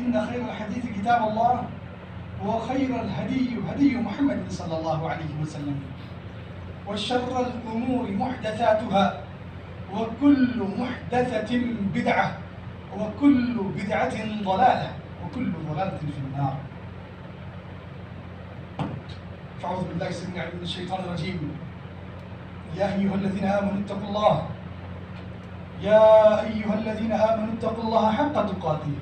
فإن خير الحديث كتاب الله وخير الهدي هدي محمد صلى الله عليه وسلم وشر الأمور محدثاتها وكل محدثة بدعة وكل بدعة ضلالة وكل ضلالة في النار. فأعوذ بالله السميع العليم من الشيطان الرجيم. يا أيها الذين آمنوا اتقوا الله يا أيها الذين آمنوا اتقوا الله حق تقاته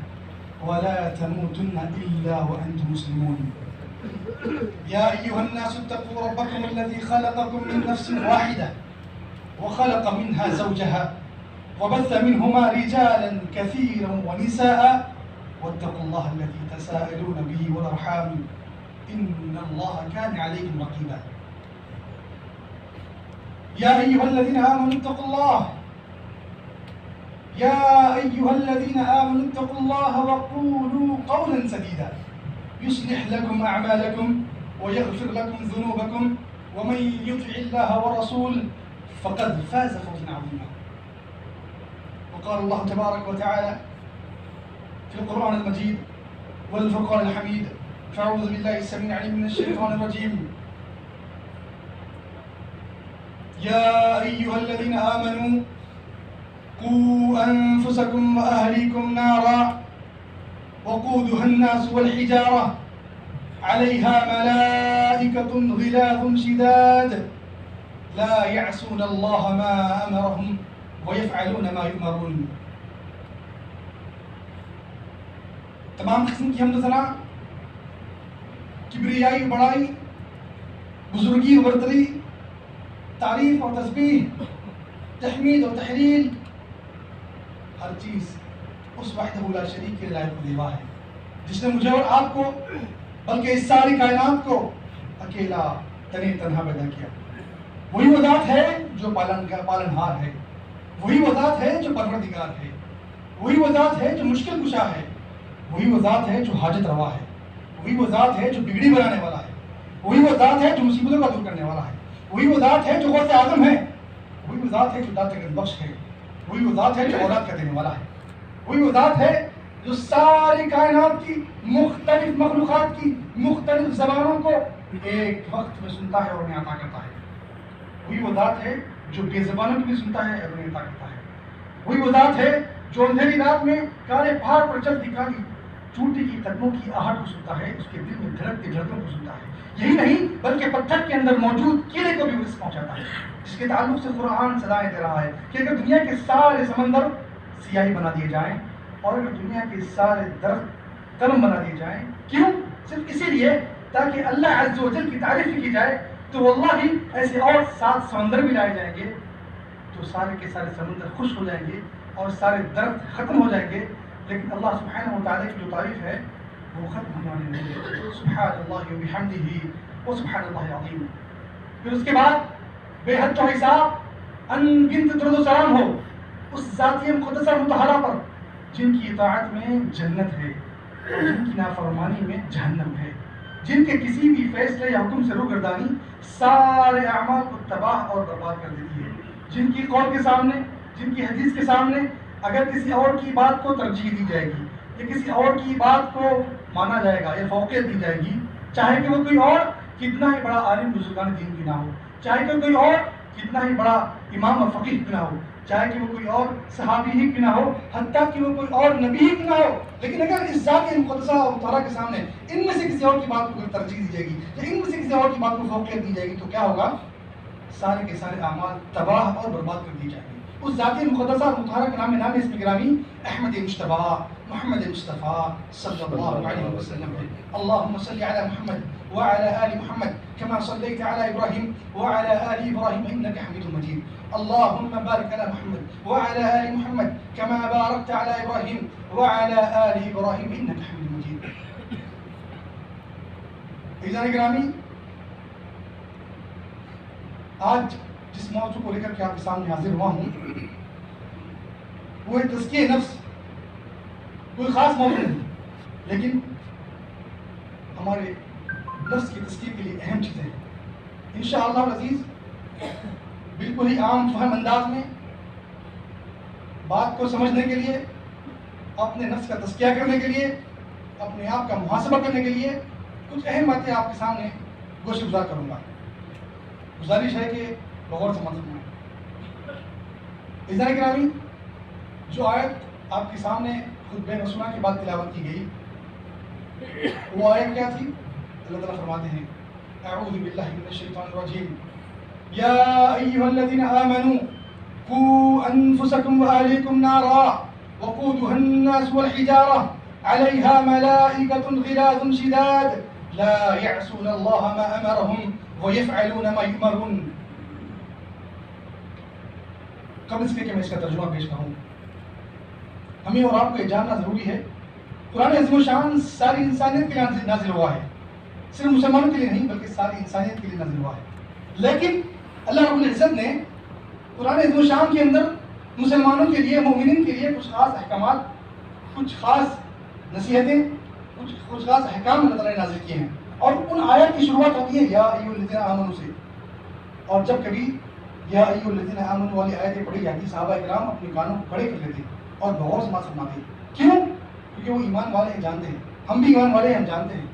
ولا تموتن إلا وأنتم مسلمون. يا أيها الناس اتقوا ربكم الذي خلقكم من نفس واحدة وخلق منها زوجها وبث منهما رجالا كثيرا ونساء واتقوا الله الذي تساءلون به والأرحام إن الله كان عليكم رقيبا. يا أيها الذين آمنوا اتقوا الله يا أيها الذين آمنوا اتقوا الله وقولوا قولا سديدا يصلح لكم أعمالكم ويغفر لكم ذنوبكم ومن يطع الله ورسوله فقد فاز فوزا عظيما. وقال الله تبارك وتعالى في القرآن المجيد والفرقان الحميد. فأعوذ بالله السميع العليم من الشيطان الرجيم. يا أيها الذين آمنوا قوا أنفسكم وأهليكم نارا وقودها الناس والحجارة عليها ملائكة غلاظ شداد لا يعصون الله ما أمرهم ويفعلون ما يؤمرون. تمام قسم کی حمد و ثنا، کبریائی بڑائی، بزرگی و برتری، تعریف اور تسبیح، تحمید اور تحلیل، ہر چیز اس وحدہ لا شریک کے لائق و دیوا ہے جس نے مجھے اور آپ کو بلکہ اس ساری کائنات کو اکیلا تنہا پیدا کیا. وہی وہ ذات ہے جو پالنہار ہے، وہی وہ ذات ہے جو پروردگار ہے، وہی وہ ذات ہے جو مشکل کشا ہے، وہی وہ ذات ہے جو حاجت روا ہے، وہی وہ ذات ہے جو بگڑی بنانے والا ہے، وہی وہ ذات ہے جو مصیبتوں کا دور کرنے والا ہے، وہی وہ ذات ہے جو غوث اعظم ہے، وہی وہ ذات ہے جو دات بخش ہے، وہی وہ ذات ہے جو اولاد کا دینے والا ہے، وہی وہ ذات ہے جو ساری کائنات کی مختلف مخلوقات کی مختلف زبانوں کو ایک وقت میں سنتا ہے اور انہیں عطا کرتا ہے. وہی وہ ذات ہے جو بے زبانوں کی بھی سنتا ہے اور انہیں عطا کرتا ہے. وہی وہ ذات ہے جو اندھیری رات میں کالے پہاڑ پر چلتی کالی چوٹی کی قدموں کی آہٹ کو سنتا ہے، اس کے دل میں دھڑکتی دھڑکنوں کو سنتا ہے. یہی نہیں بلکہ پتھر کے اندر موجود کیڑے کو بھی رزق پہنچاتا ہے، جس کے تعلق سے قرآن صدائیں دے رہا ہے کہ اگر دنیا کے سارے سمندر سیاہی بنا دیے جائیں اور اگر دنیا کے سارے درخت قلم بنا دیے جائیں، کیوں؟ صرف اسی لیے تاکہ اللہ عز و جل کی تعریف کی جائے، تو واللہ ہی ایسے اور 7 سمندر بھی لائے جائیں گے تو سارے کے سارے سمندر خشک ہو جائیں گے اور سارے درخت ختم ہو جائیں گے، لیکن اللہ سبحانہ و تعالیٰ کی جو تعریف ہے وہ ختم ہونے والی نہیں ہے. سبحان اللہ و بحمدہ و سبحان اللہ العظیم. پھر اس کے بعد بے حد و حساب ان گنت درود و سلام ہو اس ذاتی مقدسہ مطہرہ پر جن کی اطاعت میں جنت ہے اور جن کی نافرمانی میں جہنم ہے، جن کے کسی بھی فیصلے یا حکم سے روگردانی سارے اعمال کو تباہ اور برباد کر دیتی ہے، جن کی قول کے سامنے، جن کی حدیث کے سامنے اگر کسی اور کی بات کو ترجیح دی جائے گی یا کسی اور کی بات کو مانا جائے گا یا فوقیت دی جائے گی، چاہے کہ وہ کوئی اور کتنا ہی بڑا عالم بزرگان دین کی نہ ہو، چاہے کہ کوئی اور کتنا ہی بڑا امام اور فقیہ کی نہ ہو، چاہے کہ وہ کوئی اور صحابی ہی کی نہ ہو، حتیٰ کہ وہ کوئی اور نبی ہی کی نہ ہو، لیکن اگر اس ذات مقدسہ اور مطالعہ کے سامنے ان میں سے کسی اور کی بات کو ترجیح دی جائے گی یا ان میں سے کسی اور کی بات کو فوقیت دی جائے گی تو کیا ہوگا؟ سارے کے سارے اعمال تباہ اور برباد کر دی جائیں گے. اس ذاتی مقدسہ اور مطہرہ کا نام اس میں گرامی احمد مجتبیٰ محمد مصطفیٰ صلی اللہ علیہ وسلم ہے. اللہم صلی علی محمد وعلى آل محمد كما صليت على إبراهيم وعلى آل إبراهيم إنك حميد مجيد. اللهم بارك على محمد وعلى آل محمد كما باركت على إبراهيم وعلى آل إبراهيم إنك حميد مجيد. عزیزان گرامی، آج جس موضوع کو لے کر کے آپ کے سامنے حاضر ہوا ہوں وہ ہے تزکیہ نفس. کوئی خاص موضوع نہیں لیکن ہمارے نفس کی تزکیہ کے لیے اہم چیزیں ہیں. انشاءاللہ العزیز بالکل ہی عام فہم انداز میں بات کو سمجھنے کے لیے، اپنے نفس کا تزکیہ کرنے کے لیے اپنے آپ کا محاسبہ کرنے کے لیے کچھ اہم باتیں آپ کے سامنے گوشت گزار کروں گا. گزارش ہے کہ غور سے سمجھیں. عزیزان گرامی، جو آیت آپ کے سامنے خطبہ رسولہ کے بعد تلاوت کی گئی وہ آیت کیا تھی؟ اللہ تعالیٰ فرماتے ہیں اعوذ باللہ من الشیطان الرجیم یا ایھا الذین آمنوا قوا انفسکم واہلیکم نارا وقودها الناس والحجارة علیہا ملائکۃ غلاظ شداد لا یعصون اللہ ما امرهم ویفعلون ما یؤمرون. قبل اس کے کہ میں اس کا ترجمہ پیش کروں، ہمیں اور آپ کو یہ جاننا ضروری ہے قرآن عظیم و شان ساری انسانیت کے لیے نازل ہوا ہے، صرف مسلمانوں کے لیے نہیں بلکہ ساری انسانیت کے لیے نازل ہوا ہے. لیکن اللہ رب العزت نے قرآن عظیم و شان کے اندر مسلمانوں کے لیے، مومنین کے لیے کچھ خاص احکامات، کچھ خاص نصیحتیں، کچھ خاص احکام اللہ تعالیٰ نے نازل کیے ہیں. اور ان آیات کی شروعات ہوتی ہے یا ایھا الذین آمنوا سے. اور جب کبھی یا ایھا الذین آمنوا والی آیتیں پڑھی جاتی، صحابہ کرام اپنے کانوں کو کھڑے کر لیتے اور غور سے بات سناتے. کیوں؟ کیونکہ وہ ایمان والے ہیں، جانتے ہیں. ہم بھی ایمان والے ہیں، ہم جانتے ہیں.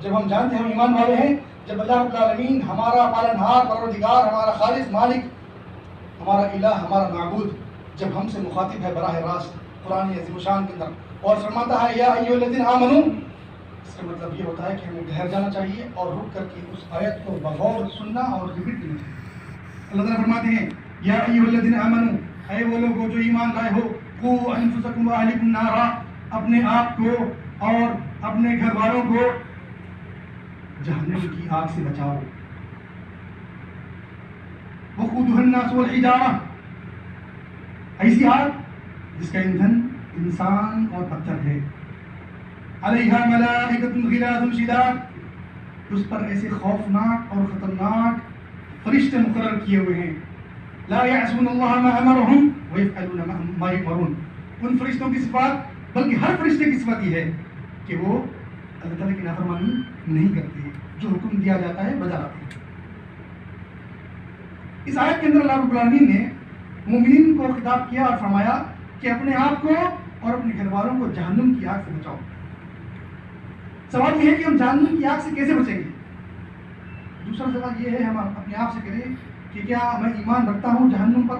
جب ہم جانتے ہیں ہم ایمان والے ہیں، جب اللہ رب العالمین ہمارا پالنہار، پروردگار، ہمارا خالق مالک، ہمارا الہ، ہمارا معبود جب ہم سے مخاطب ہے براہ راست قرآن عظیم الشان کے اندر اور فرماتا ہے یا ایھا الذین آمنوا، اس کا مطلب یہ ہوتا ہے کہ ہمیں ٹھہر جانا چاہیے اور رک کر کے اس آیت کو بغور سننا اور ریپیٹ کرنا چاہیے. اللہ تعالیٰ فرماتے ہیں یا ایھا الذین آمنوا، اے وہ لوگوں جو ایمان لائے ہو، قوا انفسکم واہلیکم نارا، اپنے آپ کو اور اپنے گھر والوں کو جہنم کی آگ سے بچاؤ. وقودها الناس والحجارہ، ایسی آگ جس کا ایندھن انسان اور پتھر ہے. علیہا ملائکۃ غلاظ شداد، اس پر ایسے خوفناک اور خطرناک فرشتے مقرر کیے ہوئے ہیں. لا یعصون اللہ ما امرهم ویفعلون ما یؤمرون. ان فرشتوں کی صفات، بلکہ ہر فرشتے کی صفت یہ ہے کہ وہ اللہ تعالیٰ کی نافرمانی نہیں کرتے، جو حکم دیا جاتا ہے بجا لاتے ہیں. اس آیت کے اندر اللہ رب العالمین نے مومنین کو خطاب کیا اور فرمایا کہ اپنے آپ کو اور اپنے گھر والوں کو جہنم کی آگ سے بچاؤ. سوال یہ ہے کہ ہم جہنم کی آگ سے کیسے بچیں گے؟ دوسرا سوال یہ ہے ہم اپنے آپ سے کریں کہ کیا میں ایمان رکھتا ہوں جہنم پر؟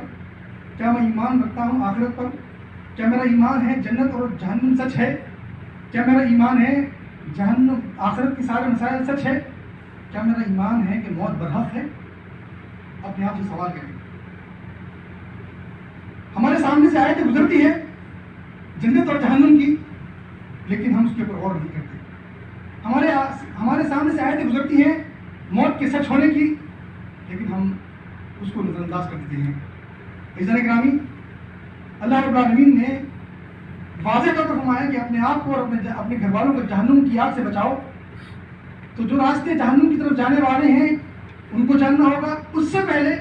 کیا میں ایمان رکھتا ہوں آخرت پر؟ کیا میرا ایمان ہے جنت اور جہنم سچ ہے؟ کیا میرا ایمان ہے جہنم آخرت کے سارے مسائل سچ ہے؟ کیا میرا ایمان ہے کہ موت برحق ہے؟ اپنے آپ سے سوال کریں. ہمارے سامنے سے آیتیں گزرتی ہے جنت اور جہنم کی، لیکن ہم اس کے اوپر غور نہیں کرتے. ہمارے سامنے سے آیتیں گزرتی ہیں موت کے سچ ہونے کی، لیکن ہم اس کو نظر انداز کر دیتے ہیں. عزیزان گرامی، اللہ رب العالمین نے واضح طور پر فرمایا کہ اپنے آپ کو اور اپنے گھر والوں کو جہنم کی آگ سے بچاؤ. تو جو راستے جہنم کی طرف جانے والے ہیں ان کو جاننا ہوگا، اس سے پہلے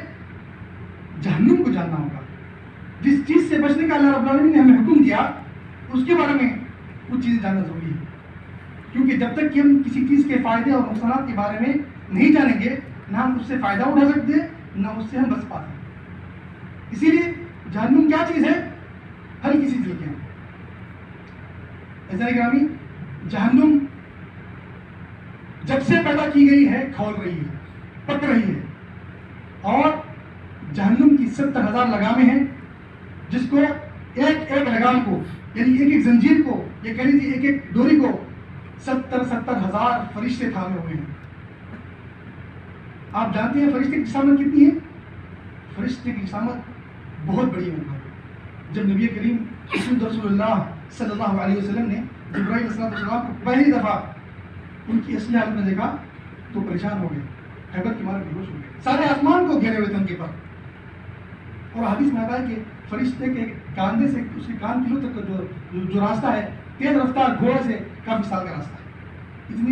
جہنم کو جاننا ہوگا. جس چیز سے بچنے کا اللہ رب العالمین نے ہمیں حکم دیا اس کے بارے میں کچھ چیزیں جاننا ضروری ہے، کیونکہ جب تک کہ ہم کسی چیز کے فائدے اور نقصانات کے بارے میں نہیں جانیں گے نہ ہم اس سے فائدہ اٹھا سکتے نہ اس سے ہم بچ پاتے. اسی لیے جہنم کیا چیز ہے؟ ہلکی سی چیز ہے. عزیزان گرامی، جہنم جب سے پیدا کی گئی ہے کھول رہی ہے، پک رہی ہے، اور جہنم کی 70,000 لگامیں ہیں جس کو ایک ایک لگام کو، یعنی ایک ایک زنجیر کو، یہ کہہ لیجیے ایک ایک ڈوری کو 70,000 فرشتے تھامے ہوئے ہیں. آپ جانتے ہیں فرشتے کی جسامت کتنی ہے؟ فرشتے کی جسامت بہت بڑی ہے. جب نبی کریم رسول اللہ صلی اللہ علیہ وسلم نے جبرائیل علیہ السلام کو پہلی دفعہ ان کی اصلی حالت میں دیکھا تو پریشان ہو گئے، حیبت کے مارے بے ہوش ہو گئے. سارے آسمان کو گھیرے ہوئے تھے ان کے پر. اور حدیث میں آتا ہے کہ فرشتے کے کاندھے سے اس کے کان کلو تک کا جو راستہ ہے تیز رفتار گھوڑے سے کافی سال کا راستہ ہے.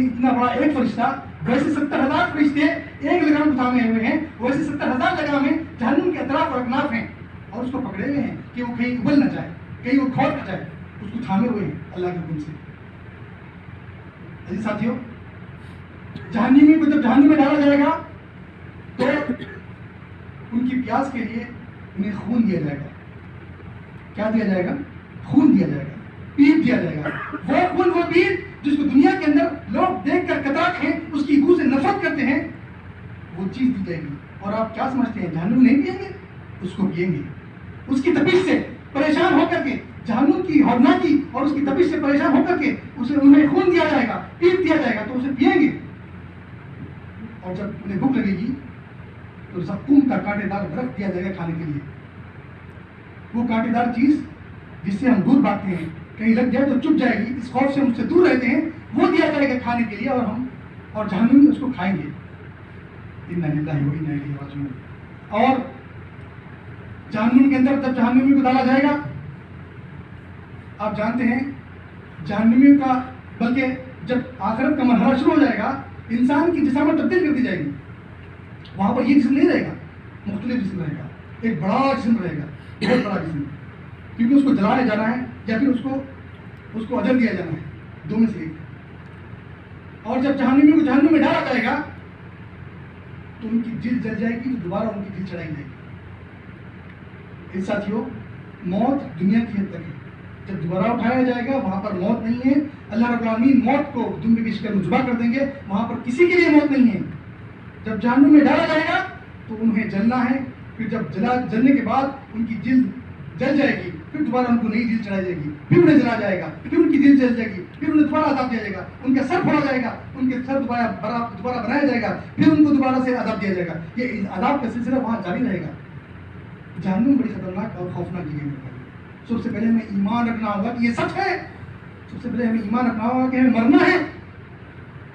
اتنا بڑا ایک فرشتہ، ویسے 70,000 فرشتے ایک لگام تھامے ہوئے ہیں، ویسے 70,000 لگامیں جہنم کے اطراف اور اکناف ہیں اور اس کو پکڑے ہوئے ہیں کہ وہ کہیں ابل نہ جائے، کہیں وہ کھول نہ جائے. اس کو تھامے ہوئے ہیں اللہ کے حکم سے. عزیز ساتھیوں، جہنمی کو جب جہنم میں ڈالا جائے گا تو ان کی پیاس کے لیے انہیں خون دیا جائے گا. کیا دیا جائے گا؟ خون دیا جائے گا. پیپ دیا جائے گا. وہ خون وہ پیپ جس کو دنیا کے اندر لوگ دیکھ کر کتراتے ہیں, اس کی بو سے نفرت کرتے ہیں, وہ چیز دی جائے گی. اور آپ کیا سمجھتے ہیں جہنم نہیں پیئیں گے؟ اس کو پیئیں گے. اس کی تپش سے پریشان ہو کر کے, جہنم کی ہولناکی اور اس کی تپش سے پریشان ہو کر کے اسے انہیں خون دیا جائے گا, پیپ دیا جائے گا, تو اسے پیئیں گے. اور جب انہیں بھوک لگے گی تو زقوم کا کانٹے دار درخت دیا جائے گا کھانے کے لیے. وہ کانٹے دار چیز جس سے ہم دور بھاگتے ہیں, کہیں لگ جائے تو چپ جائے گی, اس خوف سے ہم اس سے دور رہتے ہیں, وہ دیا جائے گا کھانے کے لیے, اور جہنم میں اس کو کھائیں گے. انا للہ و انا الیہ راجعون. اور جہنم کے اندر جب جہنمی کو ڈالا جائے گا, آپ جانتے ہیں جہنمی کا, بلکہ جب آخرت کا مرحلہ شروع ہو جائے گا, انسان کی جسامت تبدیل کر دی جائے گی. وہاں پر یہ جسم نہیں رہے گا, مختلف جسم رہے گا. ایک بڑا جسم رہے گا, بہت بڑا جسم, کیونکہ اس کو جلایا جانا ہے یا پھر اس کو اجل دیا جانا ہے, دو میں سے ایک. اور جب جہنمی کو جہنم میں ڈالا جائے گا تو ان کی جلد جل جائے گی, تو دوبارہ ان کی جلد چڑھائی جائے گی. اس ساتھیوں, موت دنیا کی حد تک ہے. جب دوبارہ اٹھایا جائے گا وہاں پر موت نہیں ہے. اللہ رب العالمین موت کو دنیا کی شکل میں ذبح کر دیں گے, وہاں پر کسی کے لیے موت نہیں ہے. جب جہنم میں ڈالا جائے گا تو انہیں جلنا ہے. پھر جب جلنے کے بعد ان کی جلد جل جائے گی, پھر دوبارہ ان کو نئی جلد چڑھائی جائے گی, پھر انہیں جلا جائے گا, پھر ان کی جلد جل جائے گی, پھر انہیں دوبارہ عذاب دیا جائے گا, ان کا سر پھوڑا جائے گا, ان کے سر دوبارہ بنایا جائے گا, پھر ان کو دوبارہ سے عذاب دیا جائے گا. یہ عذاب کا سلسلہ وہاں جاری رہے گا. جہنم بڑی خطرناک اور خوفناک جگہ ہے. سب سے پہلے ہمیں ایمان رکھنا ہوگا کہ یہ سچ ہے. سب سے پہلے ہمیں ایمان رکھنا ہوگا کہ ہمیں مرنا ہے.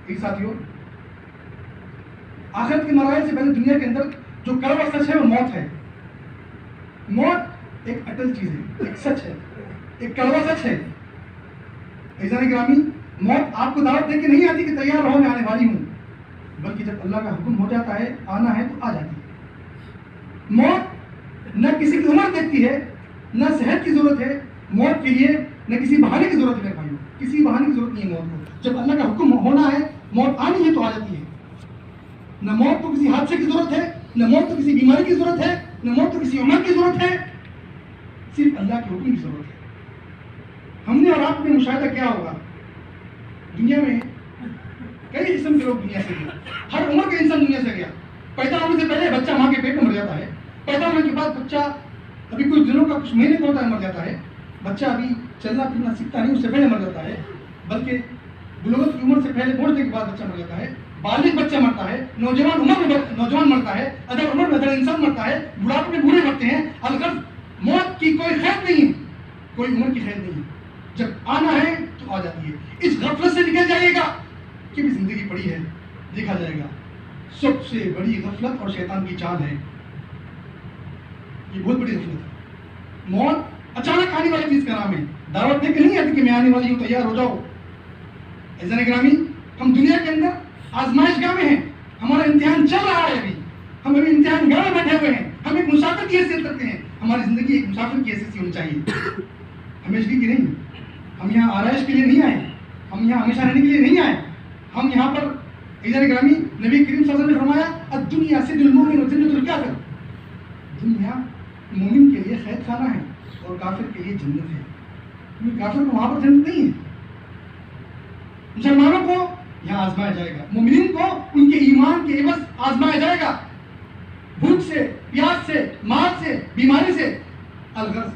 ایک ساتھیوں, آخرت کے مراحل سے پہلے دنیا کے اندر جو کڑوا سچ ہے وہ موت ہے. موت ایک اٹل چیز ہے, ایک سچ ہے, ایک کڑوا سچ ہے. عزیزان گرامی, موت آپ کو دعوت دے کے نہیں آتی کہ تیار رہو میں آنے والی ہوں, بلکہ جب اللہ کا حکم ہو جاتا ہے آنا ہے تو آ جاتی ہے. موت نہ کسی کی عمر دیکھتی ہے, نہ صحت کی ضرورت ہے موت کے لیے, نہ کسی بہانے کی ضرورت ہے. میرے بھائیوں, کسی بہانے کی ضرورت نہیں ہے موت کو. جب اللہ کا حکم ہونا ہے, موت آنی ہے تو آ جاتی ہے. نہ موت کو کسی حادثے کی ضرورت ہے, نہ موت کو کسی بیماری کی ضرورت ہے, نہ موت کو کسی عمر کی ضرورت ہے, صرف اللہ کے حکم کی ضرورت ہے. ہم نے اور آپ نے مشاہدہ کیا ہوگا, دنیا میں کئی قسم کے لوگ دنیا سے گئے. ہر عمر کا انسان دنیا سے گیا. پیدا ہونے سے پہلے بچہ ماں کے پیٹ میں مر جاتا ہے. پیدا ہونے کے بعد بچہ ابھی کچھ دنوں کا, کچھ مہینے کا ہوتا ہے, مر جاتا ہے. بچہ ابھی چلنا پھرنا سیکھتا نہیں, اس سے پہلے مر جاتا ہے. بلکہ بلوغت کی عمر سے پہلے پہنچنے کے بعد بچہ مر جاتا ہے. بالغ بچہ مرتا ہے, نوجوان عمر میں نوجوان مرتا ہے, ادھر عمر میں ادھر انسان مرتا ہے, بڑھاپے میں بوڑھے مرتے ہیں. الغرض موت کی کوئی قید نہیں ہے, کوئی عمر کی قید نہیں ہے. جب آنا ہے تو آ جاتی ہے. اس غفلت سے نکل جائیے گا کہ بھی زندگی پڑی ہے, دیکھا جائے گا. سب سے بڑی غفلت اور شیطان کی چال ہے, یہ بہت بڑی غفلت ہے. موت اچانک آنے والی چیز کا نام ہے. دعوت دے کے نہیں آتی کہ میں آنے والی ہوں, تیار ہو جاؤ. عزیزان گرامی, ہم دنیا کے اندر آزمائش گاہ میں ہیں. ہمارا امتحان چل رہا ہے. ہم ابھی امتحان گاہ میں بیٹھے ہوئے ہیں. ہم ایک مسافر کی حیثیت رکھتے ہیں. ہماری زندگی ایک مسافر کی حیثیت ہونی چاہیے, ہمیشگی کی نہیں. ہم یہاں آرائش کے لیے نہیں آئے, ہم یہاں ہمیشہ رہنے کے لیے نہیں آئے. ہم یہاں پر, عزیزان گرامی, نبی کریم صلی اللہ علیہ وسلم نے فرمایا الدنیا سجن المؤمن و جنت الکافر. دنیا مومن کے لیے قید خانہ ہے اور کافر کے لیے جنت ہے. کیونکہ کافر کو وہاں پر جنت نہیں ہے. مسلمانوں کو یہاں آزمایا جائے گا, مومنین کو ان کے ایمان کے عوض آزمایا جائے گا. بھوک سے, پیاس سے, مار سے, بیماری سے, الغرض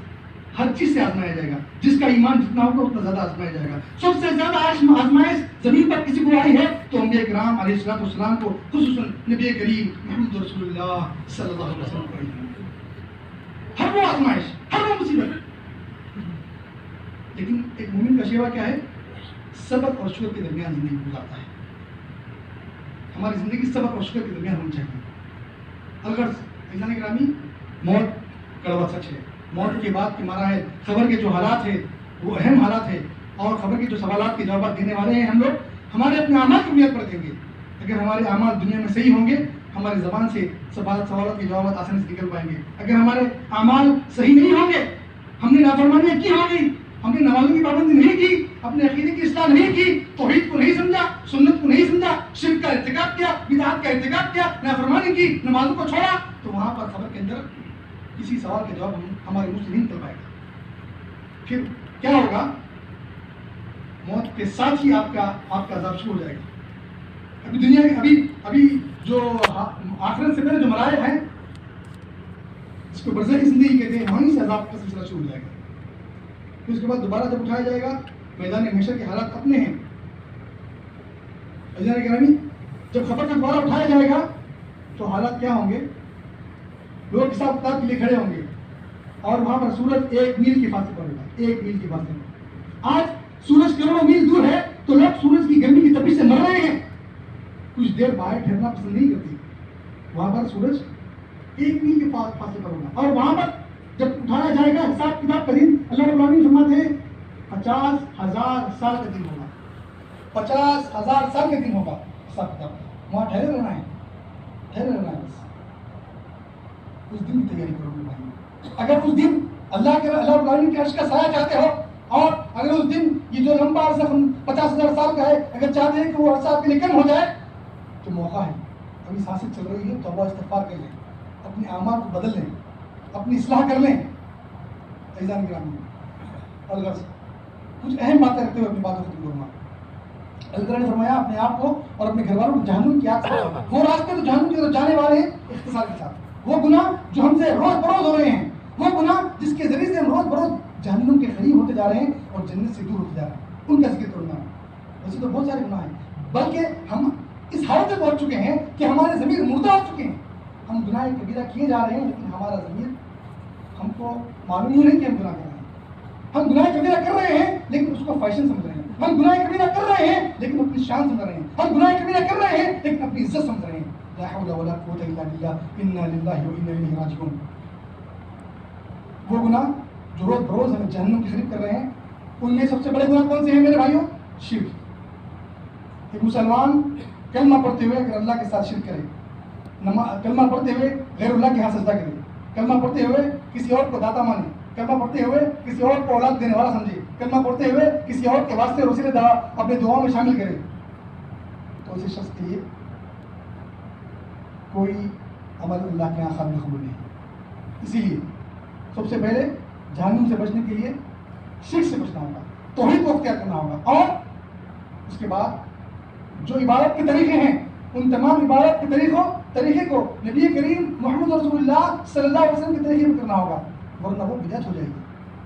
ہر چیز سے آزمایا جائے گا. جس کا ایمان جتنا ہوگا اتنا زیادہ آزمایا جائے گا. سب سے زیادہ آزمائش زمین پر کسی کو آئی ہے تو انبیاء کرام علیہ السلام کو, خصوصاً نبی کریم محمد رسول اللہ صلی اللہ علیہ وسلم کو آئی ہے. ہر وہ آزمائش, ہر وہ مصیبت. لیکن ایک مومن کا شیوا کیا ہے؟ صبر اور شکر کے درمیان زندگی گزارتا ہے. ہماری زندگی صبر اور شکر کے درمیان ہونی چاہیے. الغرض عزیزان گرامی, موت کڑوا سچ ہے. موت کے بعد کے مراحل, خبر کے جو حالات ہیں وہ اہم حالات ہیں, اور خبر کے جو سوالات کے جوابات دینے والے ہیں ہم لوگ, ہمارے اپنے اعمال کی بنیاد پر دیں گے. اگر ہمارے اعمال دنیا میں صحیح ہوں گے, ہماری زبان سے سوالات کے جوابات آسانی سے نکل پائیں گے. اگر ہمارے اعمال صحیح نہیں ہوں گے, ہم نے نافرمانیاں کی ہوگی, ہم نے نمازوں کی پابندی نہیں کی, اپنے عقیدے کی اصلاح نہیں کی, توحید کو نہیں سمجھا, سنت کو نہیں سمجھا, شرک کا ارتکاب کیا, بدعات کا ارتکاب کیا, نافرمانی کی, نمازوں کو چھوڑا, تو وہاں پر خبر کے اندر کسی سوال کا جواب ہمارے منہ سے نہیں نکل پائے گا. پھر کیا ہوگا؟ موت کے ساتھ ہی آپ کا عذاب شروع ہو جائے گا۔ ابھی دنیا میں ابھی جو آخرت سے پہلے جو ملائک ہیں جس کو برزخی زندگی کہتے ہیں، وہیں سے عذاب کا سلسلہ شروع ہو جائے گا۔ پھر اس کے بعد دوبارہ جب اٹھایا جائے گا میدان محشر کے حالات اپنے ہیں۔ عزیزان گرامی، جب خبر کا دوبارہ اٹھایا جائے گا تو حالات کیا ہوں گے؟ لوگ حساب کتاب کے لیے کھڑے ہوں گے اور وہاں پر سورج 1 میل کے فاصلے پر ہوگا، 1 میل کے فاصلے پر۔ آج سورج کروڑوں میل دور ہے تو لوگ سورج کی گرمی کی تپش سے مر رہے ہیں، کچھ دیر باہر ٹھہرنا پسند نہیں کرتے۔ وہاں پر سورج 1 میل کے فاصلے پر ہوگا، اور وہاں پر جب اٹھایا جائے گا حساب کتاب کا دن، اللہ رب العالمین فرماتے ہیں 50,000 سال کا دن ہوگا، 50,000 سال کا دن ہوگا حساب کتاب۔ وہاں ٹھہرے رہنا ہے، ٹھہرے رہنا ہے بس۔ اس دن کی تیاری کرو بھائی۔ اگر اس دن اللہ رب العالمین کے عرش کا سایہ چاہتے ہو، اور اگر اس دن یہ جو لمبا عرصہ 50,000 سال کا ہے اگر چاہتے ہیں کہ وہ عرصہ آپ کے لیے کم ہو جائے تو موقع ہے۔ ابھی سانسیں چل رہی ہے، توبہ استغفار کر لیں، اپنے اعمال کو بدل لیں، اپنی اصلاح کر لیں۔ عزیزان گرامی، الغرض کچھ اہم باتیں رکھتے ہوئے اپنی باتوں کو ختم کروں گا۔ اللہ تعالیٰ نے فرمایا اپنے آپ کو اور اپنے گھر والوں کو جہنم کی آگ سے بچانا۔ وہ راستے تو جہنم کی طرف جانے والے ہیں اختصار کے ساتھ، وہ گناہ جو ہم سے روز بروز ہو رہے ہیں، وہ گناہ جس کے ذریعے سے ہم روز بروز جہنم کے قریب ہوتے جا رہے ہیں اور جنت سے دور ہوتے جا رہے ہیں، ان کا ذکر کرنا ہے۔ ویسے تو بہت سارے گناہ ہیں، بلکہ ہم اس حالت تک پہنچ چکے ہیں کہ ہمارے ضمیر مردہ ہو چکے ہیں۔ ہم گناہ کبیرہ کیے جا رہے ہیں لیکن ہمارا ضمیر، ہم کو معلوم ہی نہیں کہ ہم گناہ کر رہے ہیں۔ ہم گناہ کبیرہ کر رہے ہیں لیکن اس کو فیشن سمجھ رہے ہیں، ہم گناہ کبیرہ کر رہے ہیں لیکن اپنی شان سمجھ رہے ہیں، ہم گناہ کبیرہ کر رہے ہیں لیکن اپنی عزت سمجھ رہے ہیں۔ لا حول ولا قوة الا باللہ، انا للہ وانا الیہ راجعون۔ وہ گناہ جو روز بروز ہمیں جہنم کی قریب کر رہے ہیں، ان میں سب سے بڑے گناہ کون سے ہیں میرے بھائیوں؟ شرک۔ ایک مسلمان کلمہ پڑھتے ہوئے اگر اللہ کے ساتھ شرک کرے، کلمہ پڑھتے ہوئے غیر اللہ کے ہاں سجدہ کرے، کلمہ پڑھتے ہوئے کسی اور کو داتا مانے، کلمہ پڑھتے ہوئے کسی اور کو اولاد دینے والا سمجھے، کلمہ پڑھتے ہوئے کسی اور کے واسطے اور وسیلے اپنے دعاؤں میں شامل کرے، تو اسی شخص کے لیے کوئی عمل اللہ کے یہاں قابل قبول نہیں۔ اسی لیے سب سے پہلے جہنم سے بچنے کے لیے شرک سے بچنا ہوگا، توحید کو اختیار کرنا ہوگا، اور اس کے بعد جو عبادت کے طریقے ہیں ان تمام عبادت کے طریقے کو نبی کریم محمد رسول اللہ صلی اللہ علیہ وسلم کے طریقے میں کرنا ہوگا، ورنہ وہ بدعت ہو جائے گی۔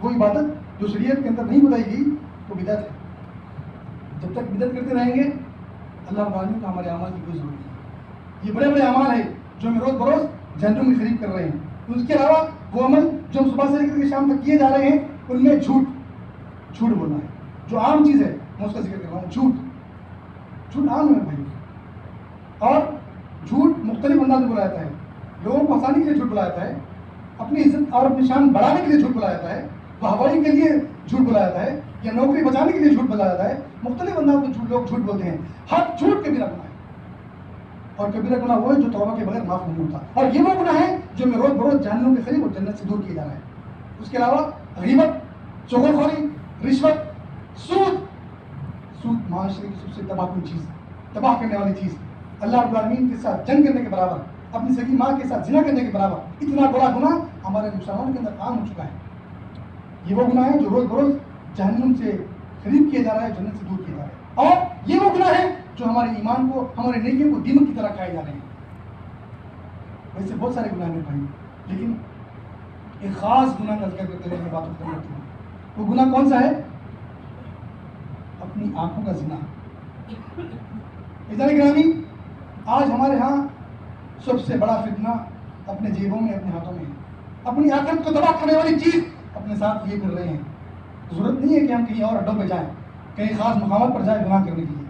وہ عبادت جو شریعت کے اندر نہیں بتائی گئی وہ بدعت ہے۔ جب تک بدعت کرتے رہیں گے اللہ رب العالمین کو ہمارے اعمال کی کوئی ضرورت نہیں۔ یہ بڑے بڑے اعمال ہیں جو ہمیں روز بروز جہنم کے قریب کر رہے ہیں۔ اس کے علاوہ وہ عمل جو ہم صبح سے لے کر کے شام تک کیے جا رہے ہیں ان میں جھوٹ بولنا ہے، جو عام چیز ہے میں اس کا ذکر کر رہا ہوں۔ جھوٹ عام ہے بھائی، اور جھوٹ مختلف انداز میں بولا جاتا ہے۔ لوگوں کو ہنسانے کے لیے جھوٹ بولا جاتا ہے، اپنی عزت اور اپنی شان بڑھانے کے لیے جھوٹ بولا جاتا ہے، واہوائی کے لیے جھوٹ بولا جاتا ہے، یا نوکری بچانے کے لیے جھوٹ بولا جاتا ہے۔ مختلف انداز میں لوگ جھوٹ بولتے ہیں۔ ہر جھوٹ کبیرہ گناہ ہے، اور کبیرہ گناہ وہ ہے جو توبہ کے بغیر معاف نہیں ہوتا، اور یہ وہ گناہ ہے جو ہمیں روز بروز جہنم کے قریب اور جنت سے دور کیا جا رہا ہے۔ اس کے علاوہ غیبت، چغلخوری، رشوت، سود معاشرے کی سب سے تباہ کن چیز، تباہ کرنے والی چیز، اللہ رب العالمین کے ساتھ جنگ کرنے کے برابر، اپنی سگی ماں کے ساتھ زنا کرنے کے برابر اتنا بڑا گناہ ہمارے مسلمانوں کے اندر عام ہو چکا ہے۔ یہ وہ گناہ ہے جو روز بروز جہنم سے قریب کیا جا رہا ہے، جنت سے دور کیا جا رہا ہے، اور یہ وہ گناہ ہے جو ہمارے ایمان کو، ہمارے نیکیوں کو دیمک کی طرح کھائے جا رہے ہیں۔ ویسے بہت سارے گناہ ہیں بھائی، لیکن ایک خاص گناہ کا ذکر کرتے ہوئے میں بات کرتا ہوں۔ وہ گناہ کون سا ہے؟ اپنی آنکھوں کا زنا۔ عزیزان گرامی، آج ہمارے ہاں سب سے بڑا فتنہ اپنے جیبوں میں، اپنے ہاتھوں میں ہے۔ اپنی آخرت کو تباہ کرنے والی چیز اپنے ساتھ یہ کر رہے ہیں۔ ضرورت نہیں ہے کہ ہم کہیں اور اڈوں پہ جائیں، کہیں خاص مقامات پر جائیں گناہ کرنے کے لیے،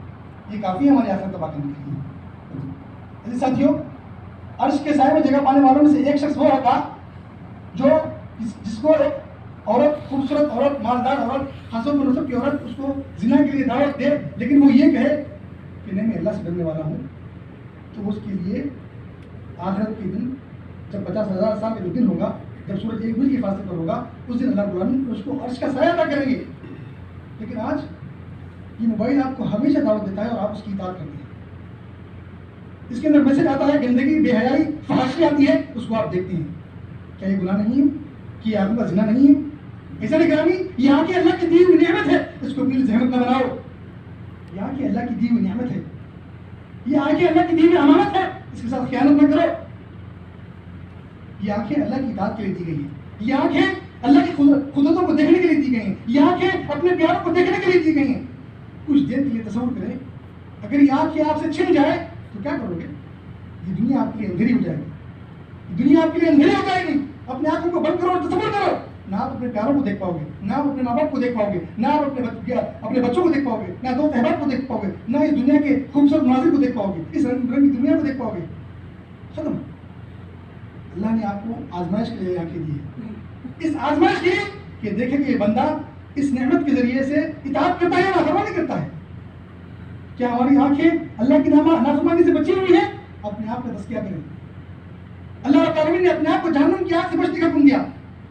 یہ کافی ہے ہماری آخرت تباہ کرنے کے لیے۔ عزیز ساتھیوں، عرش کے سائے میں جگہ پانے والوں میں سے ایک شخص وہ ہوگا جو جس کو ایک عورت، خوبصورت عورت، مالدار عورت، حسب و نسب کی عورت اس کو زنا کے لیے دعوت دے، لیکن وہ یہ کہے کہ نہیں میں اللہ سے ڈرنے والا ہوں، تو اس کے لیے آخرت کے دن جب 50,000 سال کا جو دن ہوگا، جب سورج 1 میل کے فاصلے پر ہوگا، اس دن اللہ رب العالمین اس کو عرش کا سایہ عطا کریں گے۔ لیکن آج یہ موبائل آپ کو ہمیشہ دعوت دیتا ہے اور آپ اس کی اطاعت کرتے ہیں۔ اس کے اندر میسج آتا ہے، گندگی، بے حیائی، فحاشی آتی ہے، اس کو آپ دیکھتے ہیں۔ کیا یہ گناہ نہیں ہے؟ کہ یہ آنکھوں کا زنا نہیں ہے؟ ایسا نہیں گرامی، یہ آنکھیں اللہ کی دی ہوئی نعمت ہے، اس کو پلیز زحمت نہ بناؤ، یہ آنکھیں اللہ کی دی ہوئی نعمت ہے، یہ آنکھیں اللہ کی دی ہوئی امانت ہے، اس کے ساتھ خیانت نہ کرو. یہ آنکھیں اللہ کی اطاعت کے لیے دی گئی ہیں، یہ آنکھیں اللہ کی قدرتوں کو دیکھنے کے لیے دی گئی ہیں، یہ آنکھیں اپنے پیاروں کو دیکھنے کے لیے دی گئی ہیں. کچھ دیر کے لیے تصور کریں، اگر یہ آنکھیں آپ سے چھن جائے تو کیا کرو گے؟ یہ دنیا آپ کے لیے اندھیری ہو جائے گی، دنیا آپ کے لیے اندھیری ہو جائے گی. اپنے آنکھوں کو بند کرو اور تصور کرو، نہ آپ اپنے پیاروں کو دیکھ پاؤ گے، نہ آپ اپنے ماں باپ کو دیکھ پاؤ گے، نہ آپ اپنے بچوں کو دیکھ پاؤ گے، نہ دوست احباب کو دیکھ پاؤ گے، نہ اس دنیا کے خوبصورت مناظر کو دیکھ پاؤ گے، اس رنگ برنگی دنیا کو دیکھ پاؤ گے. ختم. اللہ نے آپ کو آزمائش کے لیے آنکھیں دی ہے، اس آزمائش کی کہ دیکھیں کہ یہ بندہ اس نعمت کے ذریعے سے اطاعت کرتا ہے یا نافرمانی کرتا ہے. کیا ہماری آنکھیں اللہ کی نافرمانی سے بچی ہوئی ہیں؟ اپنے آپ کا تزکیہ کریں. اللہ رب العالمین نے اپنے آپ کو جہنم کی آگ سے بچنے کا حکم دیا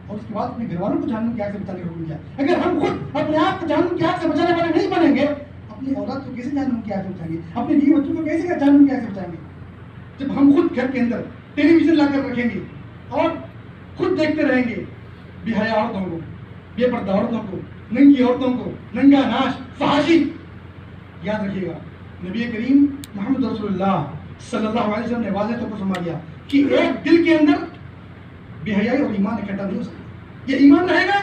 اور اس کے بعد اپنے گھر والوں کو جہنم کی آگ سے بچانے کا حکم دیا. اگر ہم خود اپنے آپ کو جہنم کی آگ سے بچانے والے نہیں بنیں گے، اپنی اولاد کو کیسے جہنم کی آگ سے بچائیں گے؟ اپنے بیوی بچوں کو کیسے جہنم کی آگ سے بچائیں گے؟ جب ہم خود گھر کے اندر ٹیلی ویژن لا کر رکھیں گے اور خود دیکھتے رہیں گے بے حیا عورتوں کو، بے پردہ عورتوں کو، ننگی عورتوں کو، ننگا ناش، فحاشی. یاد رکھیے گا، نبی کریم محمد رسول اللہ صلی اللہ علیہ وسلم نے واضح طور پر فرما دیا کہ ایک دل کے اندر بے حیائی اور ایمان اکٹھا نہیں ہو سکتا. یہ ایمان رہے گا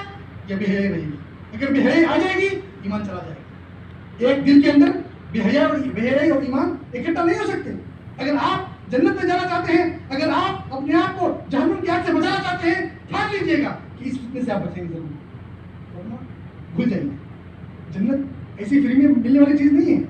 یا بے حیائی رہے گی. اگر بے حیائی آ جائے گی ایمان چلا جائے گا. ایک دل کے اندر بے حیائی اور ایمان اکٹھا نہیں ہو سکتے. اگر آپ جنت میں جانا چاہتے ہیں، اگر آپ اپنے آپ کو جہنم کی آگ سے بچانا چاہتے ہیں، ٹھان لیجیے گا کہ اس فتنے سے آپ بچیں گے ضرور، ورنہ بھول جائیں گے. جنت ایسی فری میں ملنے والی چیز نہیں ہے.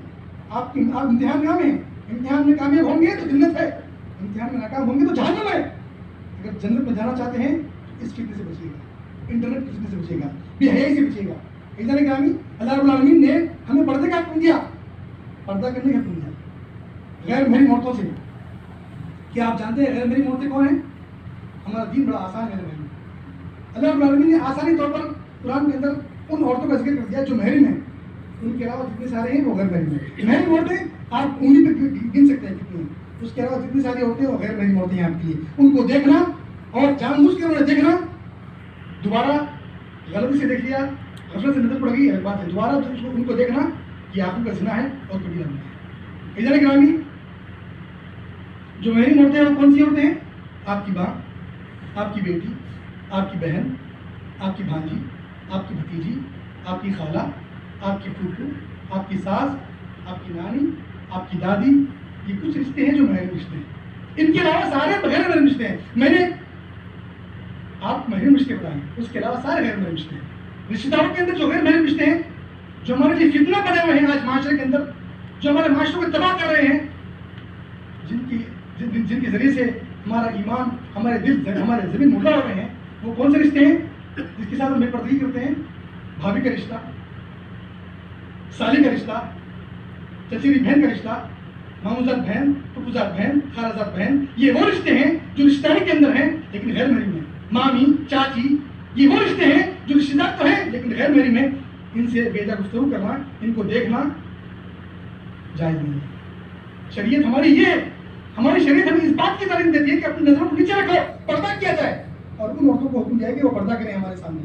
آپ امتحان میں ہیں، امتحان میں کامیاب ہوں گے تو جنت ہے، امتحان میں ناکام ہوں گے تو جہنم ہے. اگر جنت میں جانا چاہتے ہیں اس فتنے سے بچیے گا، انٹرنیٹ کے فتنے سے بچیے گا، بے حیائی سے بچیے گا. عزیزان گرامی، اللہ رب العالمین نے ہمیں پردے کا حکم دیا، پردہ کرنے کا حکم دیا غیر محرم عورتوں سے. کیا آپ جانتے ہیں غیر محرم عورتیں کون ہیں؟ ہمارا دین بڑا آسان ہے. اللہ رب العالمین نے آسانی طور پر قرآن کے اندر ان عورتوں کا ذکر کر دیا جو محرم ہیں، ان کے علاوہ جتنے سارے ہیں وہ غیر محرم ہیں. محرم عورتیں آپ انگلی پہ گن سکتے ہیں کتنی ہیں، اس کے علاوہ جتنی ساری عورتیں وہ غیر محرم عورتیں ہیں آپ کی. ان کو دیکھنا اور جان بوجھ کے انہیں دیکھنا، دوبارہ غلطی سے دیکھ لیا، غفلت سے نظر پڑ گئی الگ بات ہے. دوبارہ ان کو دیکھنا یہ آنکھوں کا زنا ہے اور کبیرہ گناہ ہے. عزیزان گرامی، جو محرم عورتیں ہیں وہ کون سی عورتیں ہیں؟ آپ کی ماں، آپ کی بیٹی، آپ کی بہن، آپ کی بھانجی، آپ کی بھتیجی، آپ کی خالہ، آپ کی پھوپھو، آپ کی ساس، آپ کی نانی، آپ کی دادی. یہ کچھ رشتے ہیں جو محرم رشتے ہیں. ان کے علاوہ سارے غیر محرم رشتے ہیں. میں نے آپ محرم رشتے بتائیں، اس کے علاوہ سارے غیر محرم رشتے ہیں. رشتے داروں کے اندر جو غیر محرم رشتے ہیں، جو ہمارے لیے فتنہ بنے ہوئے ہیں آج معاشرے کے اندر، جو ہمارے معاشرے کو تباہ کر رہے ہیں، جن کے ذریعے سے ہمارا ایمان، ہمارے دل، ہمارے زمین مردہ ہو رہے ہیں، وہ کون سے رشتے ہیں؟ جس کے ساتھ ہم بے پردگی کرتے ہیں، بھابھی کا رشتہ، سالی کا رشتہ، چچیری بہن کا رشتہ، ماموزاد بہن، پھپھوزاد بہن، خالازاد بہن. یہ وہ رشتے ہیں جو رشتہ داری کے اندر ہیں لیکن غیر محرم ہیں. مامی، چاچی، یہ وہ رشتے ہیں جو رشتے دار تو ہیں لیکن غیر محرم ہیں. ان سے بے جا گفتگو کرنا، ان کو دیکھنا جائز نہیں ہے. شریعت ہماری یہ ہے، ہماری شریعت ہمیں اس بات کی تعلیم دیتی ہے کہ اپنی نظروں کو نیچے رکھو، پردہ کیا جائے، اور ان عورتوں کو حکم دیا ہے کہ وہ پردہ کریں ہمارے سامنے.